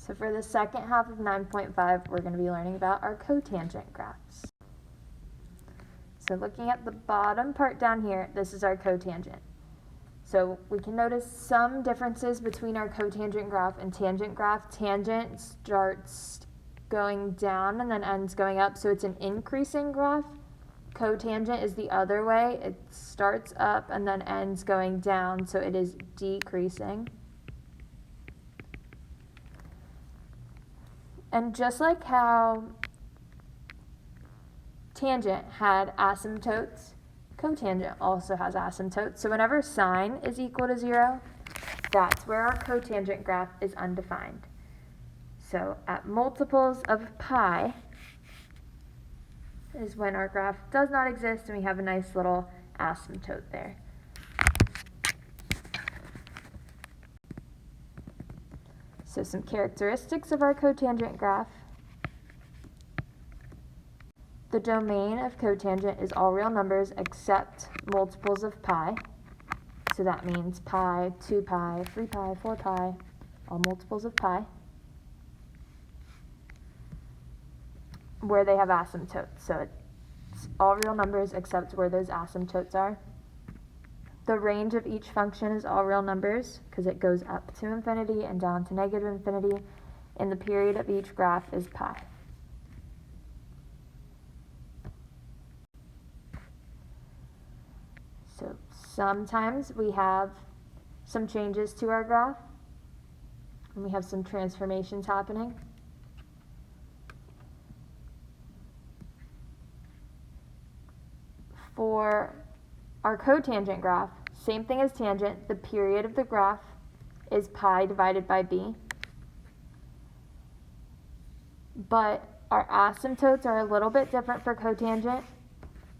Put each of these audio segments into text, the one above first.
So for the second half of 9.5, we're going to be learning about our cotangent graphs. So looking at the bottom part down here, this is our cotangent. So we can notice some differences between our cotangent graph and tangent graph. Tangent starts going down and then ends going up, so it's an increasing graph. Cotangent is the other way. It starts up and then ends going down, so it is decreasing. And just like how tangent had asymptotes, cotangent also has asymptotes. So whenever sine is equal to 0, that's where our cotangent graph is undefined. So at multiples of pi is when our graph does not exist and we have a nice little asymptote there. So some characteristics of our cotangent graph. The domain of cotangent is all real numbers except multiples of pi. So that means pi, 2 pi, 3 pi, 4 pi, all multiples of pi, where they have asymptotes. So it's all real numbers except where those asymptotes are. The range of each function is all real numbers because it goes up to infinity and down to negative infinity, and the period of each graph is pi. So sometimes we have some changes to our graph, and we have some transformations happening. For our cotangent graph, same thing as tangent, the period of the graph is pi divided by b. But our asymptotes are a little bit different for cotangent.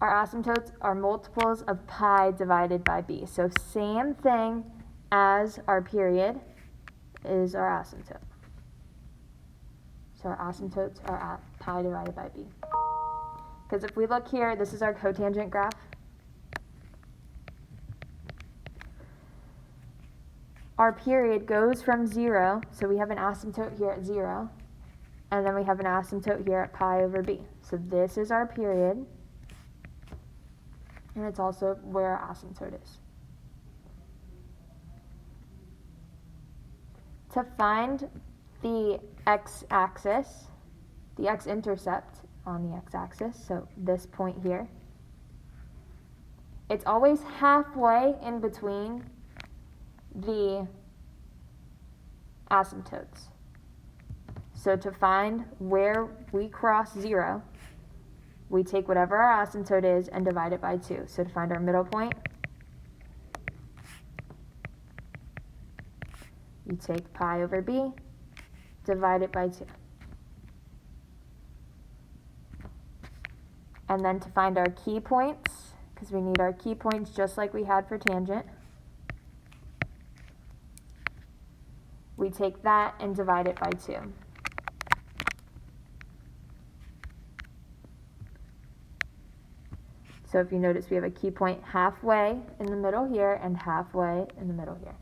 Our asymptotes are multiples of pi divided by b. So same thing as our period is our asymptote. So our asymptotes are at pi divided by b. Because if we look here, this is our cotangent graph. Our period goes from 0, so we have an asymptote here at 0, and then we have an asymptote here at pi over b. So this is our period, and it's also where our asymptote is. To find the x-axis, the x-intercept on the x-axis, so this point here, it's always halfway in between the asymptotes. So to find where we cross 0, we take whatever our asymptote is and divide it by 2. So to find our middle point, you take pi over b, divide it by 2. And then to find our key points, because we need our key points just like we had for tangent, we take that and divide it by 2. So if you notice, we have a key point halfway in the middle here and halfway in the middle here.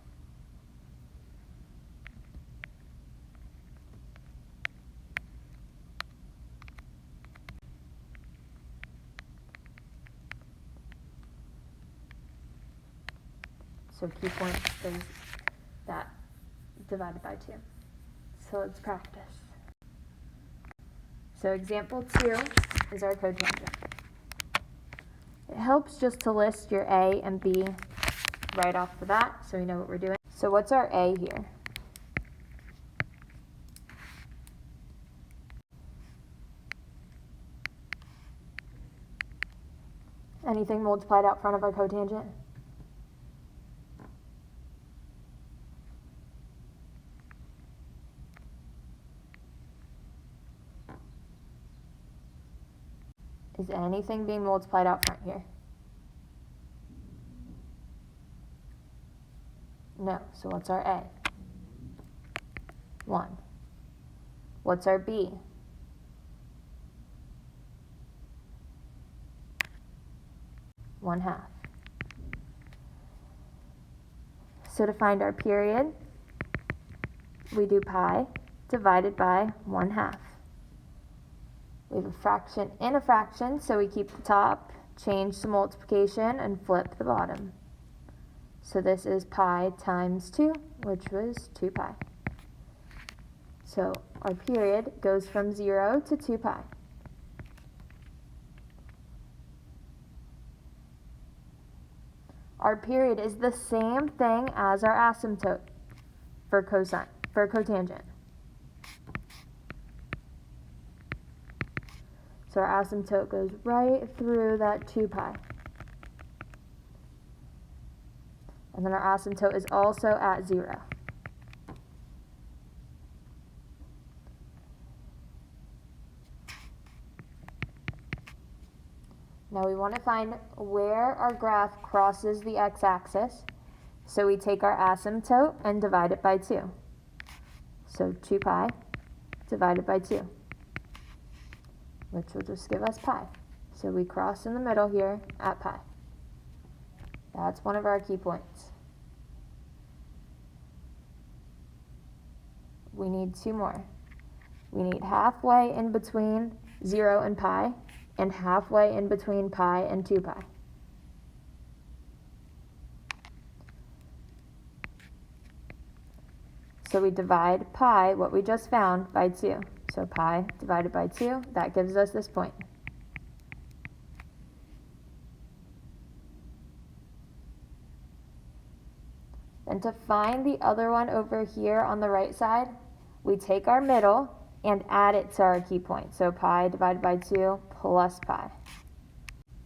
So key point is that divided by 2. So let's practice. So example 2 is our cotangent. It helps just to list your A and B right off the bat so we know what we're doing. So what's our A here? Anything multiplied out front of our cotangent? Is anything being multiplied out front here? No. So what's our A? 1. What's our B? 1/2. So to find our period, we do pi divided by 1/2. We have a fraction in a fraction, so we keep the top, change to multiplication, and flip the bottom. So this is pi times 2, which was 2 pi. So our period goes from 0 to 2 pi. Our period is the same thing as our asymptote for cotangent. So our asymptote goes right through that 2 pi. And then our asymptote is also at 0. Now we want to find where our graph crosses the x-axis. So we take our asymptote and divide it by 2. So 2 pi divided by 2, which will just give us pi. So we cross in the middle here at pi. That's one of our key points. We need 2 more. We need halfway in between 0 and pi, and halfway in between pi and 2 pi. So we divide pi, what we just found, by 2. So pi divided by 2, that gives us this point. And to find the other one over here on the right side, we take our middle and add it to our key point. So pi divided by 2 plus pi.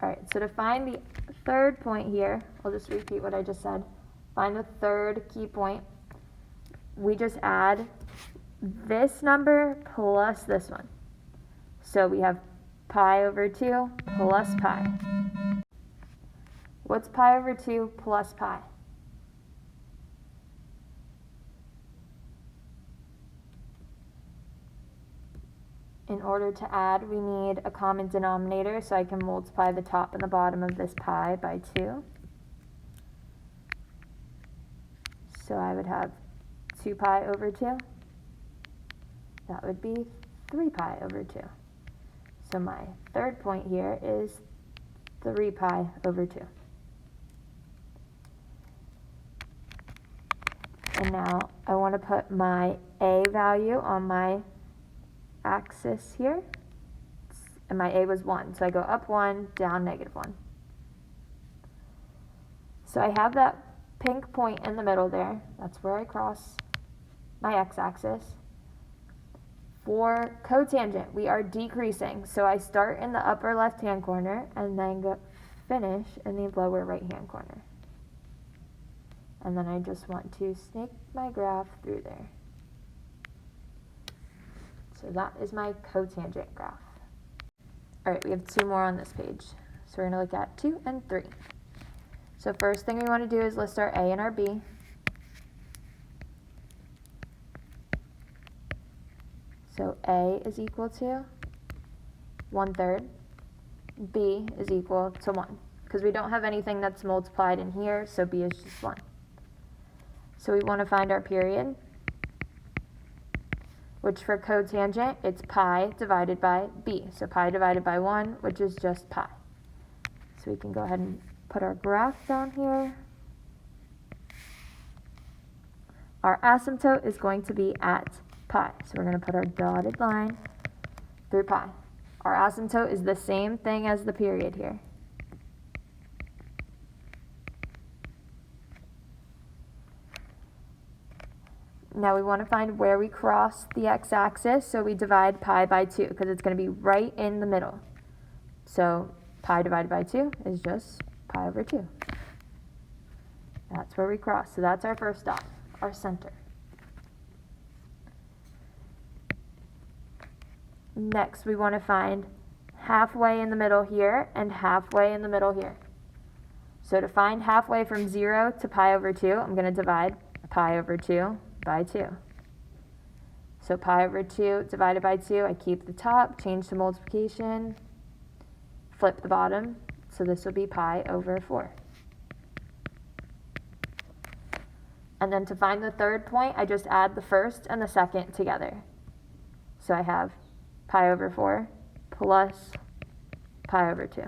All right, so to find the third point here, I'll just repeat what I just said. Find the third key point. We just add this number plus this one. So we have pi over 2 plus pi. What's pi over 2 plus pi? In order to add, we need a common denominator, so I can multiply the top and the bottom of this pi by 2. So I would have 2 pi over 2. That would be 3 pi over 2. So my third point here is 3 pi over 2. And now I want to put my a value on my axis here, and my a was 1, so I go up 1, down -1. So I have that pink point in the middle there. That's where I cross my x-axis. For cotangent, we are decreasing, so I start in the upper left-hand corner and then finish in the lower right-hand corner. And then I just want to snake my graph through there. So that is my cotangent graph. All right, we have 2 more on this page. So we're going to look at 2 and 3. So first thing we want to do is list our A and our B. So A is equal to 1/3. B is equal to 1. Because we don't have anything that's multiplied in here, so B is just 1. So we want to find our period, which for cotangent, it's pi divided by b. So pi divided by 1, which is just pi. So we can go ahead and put our graph down here. Our asymptote is going to be at pi. So we're going to put our dotted line through pi. Our asymptote is the same thing as the period here. Now we want to find where we cross the x-axis, so we divide pi by 2 because it's going to be right in the middle. So pi divided by 2 is just pi over 2. That's where we cross. So that's our first dot, our center. Next, we want to find halfway in the middle here and halfway in the middle here. So to find halfway from 0 to pi over 2, I'm going to divide pi over 2 by 2. So pi over 2 divided by 2, I keep the top, change to multiplication, flip the bottom, so this will be pi over 4. And then to find the third point, I just add the first and the second together. So I have pi over 4 plus pi over 2.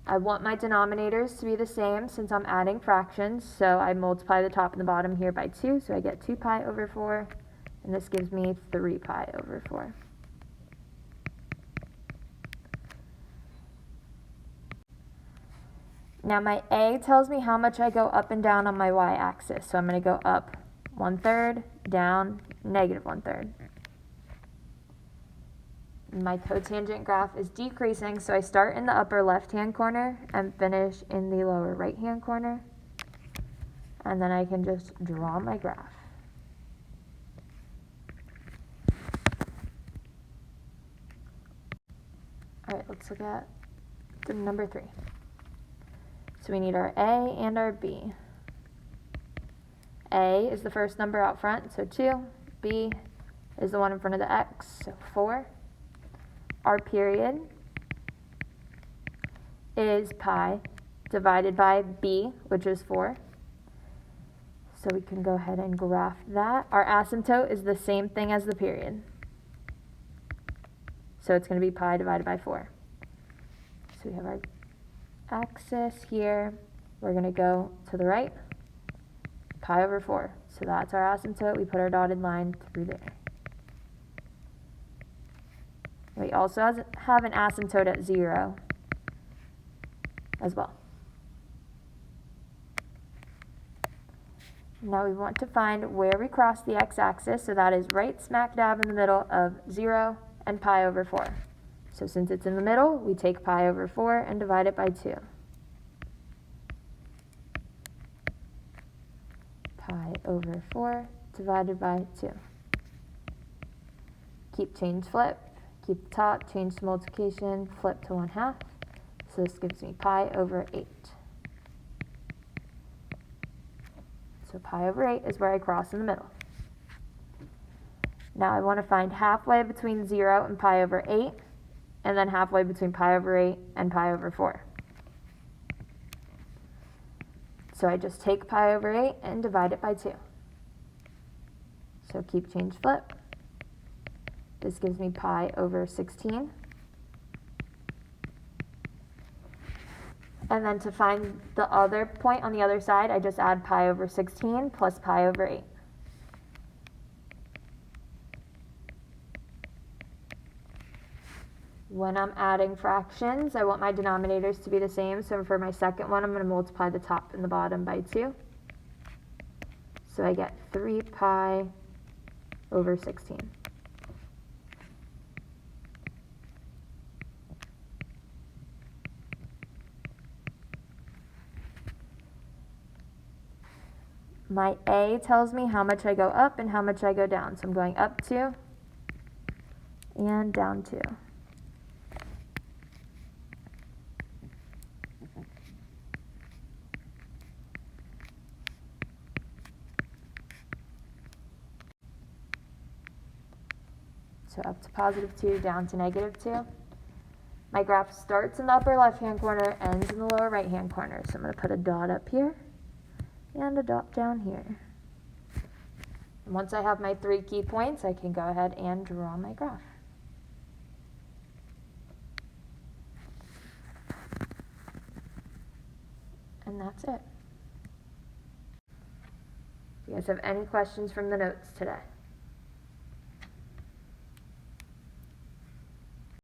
I want my denominators to be the same since I'm adding fractions, so I multiply the top and the bottom here by 2, so I get 2 pi over 4, and this gives me 3 pi over 4. Now my a tells me how much I go up and down on my y-axis, so I'm going to go up 1/3, down negative 1/3. My cotangent graph is decreasing, so I start in the upper left-hand corner and finish in the lower right-hand corner. And then I can just draw my graph. All right, let's look at the number 3. So we need our a and our b. A is the first number out front, so 2. B is the one in front of the x, so 4. Our period is pi divided by b, which is 4. So we can go ahead and graph that. Our asymptote is the same thing as the period. So it's going to be pi divided by 4. So we have our axis here. We're going to go to the right, pi over 4. So that's our asymptote. We put our dotted line through there. We also have an asymptote at 0 as well. Now we want to find where we cross the x-axis, so that is right smack dab in the middle of 0 and pi over 4. So since it's in the middle, we take pi over 4 and divide it by 2. Pi over 4 divided by 2. Keep, change, flip. Keep the top, change to multiplication, flip to 1/2. So this gives me pi over 8. So pi over 8 is where I cross in the middle. Now I want to find halfway between 0 and pi over 8, and then halfway between pi over 8 and pi over 4. So I just take pi over 8 and divide it by 2. So keep, change, flip. This gives me pi over 16. And then to find the other point on the other side, I just add pi over 16 plus pi over 8. When I'm adding fractions, I want my denominators to be the same. So for my second one, I'm going to multiply the top and the bottom by 2. So I get 3 pi over 16. My a tells me how much I go up and how much I go down. So I'm going up 2 and down 2. So up to positive 2, down to negative 2. My graph starts in the upper left-hand corner, ends in the lower right-hand corner. So I'm going to put a dot up here and a dot down here. And once I have my 3 key points, I can go ahead and draw my graph. And that's it. Do you guys have any questions from the notes today?